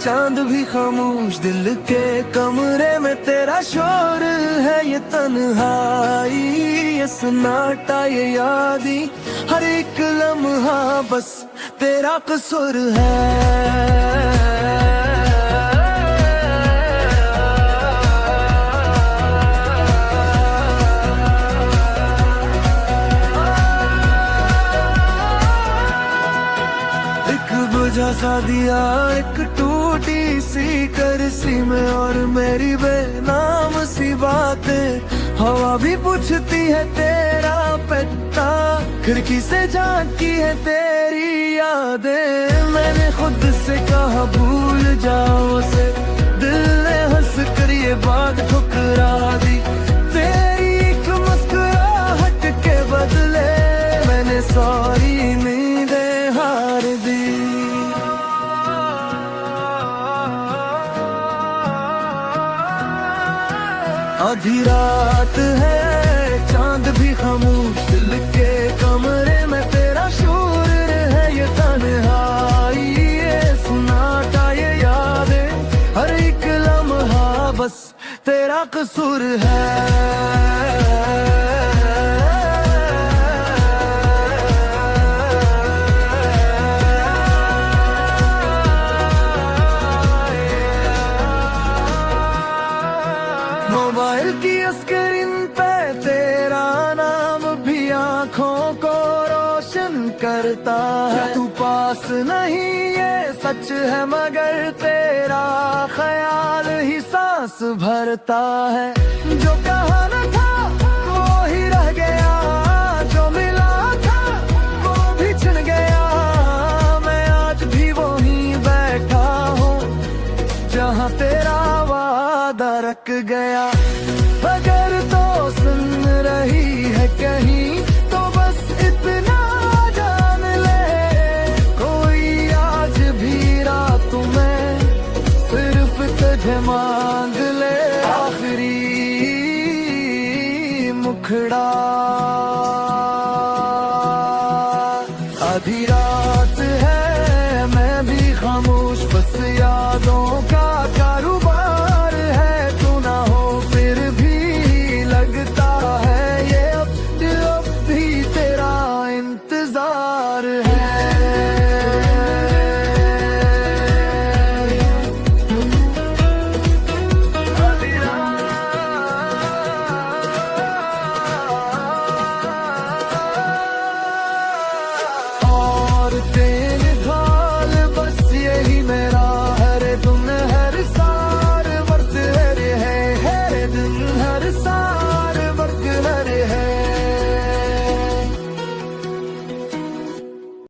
चांद भी खामोश, दिल के कमरे में तेरा शोर है, ये तन्हाई, ये सन्नाटा, ये यादी, हर एक लम्हा बस तेरा कसूर है। बुझा सा दिया एक टूटी सी करसी में, और मेरी बेनाम सी बातें हवा भी पूछती है तेरा पता, खिड़की से झांकी है तेरी यादें। मैंने खुद से कहा भूल जाओ से, दिल ने हंस कर ये बात ठुकरा दी, तेरी एक मुस्कुराहट के बदले मैंने सॉरी नींदें हार दी। आधी रात है, चांद भी खामोश, दिल के कमरे में तेरा शोर है, ये तन्हाई, ये सन्नाटा, ये यादें, हर एक लम्हा बस तेरा कसूर है। मोबाइल की स्क्रीन पे तेरा नाम भी आंखों को रोशन करता है, तू पास नहीं ये सच है, मगर तेरा ख्याल ही सांस भरता है। जो कहा न था वो ही रह गया, जो मिला था वो भी छिन गया, मैं आज भी वहीं बैठा हूँ जहाँ तेरा वादा रख गया। अगर तो सुन रही है कहीं तो बस इतना जान ले, कोई आज भी रात में सिर्फ तुझे मांग ले, आखिरी मुखड़ा आधी रात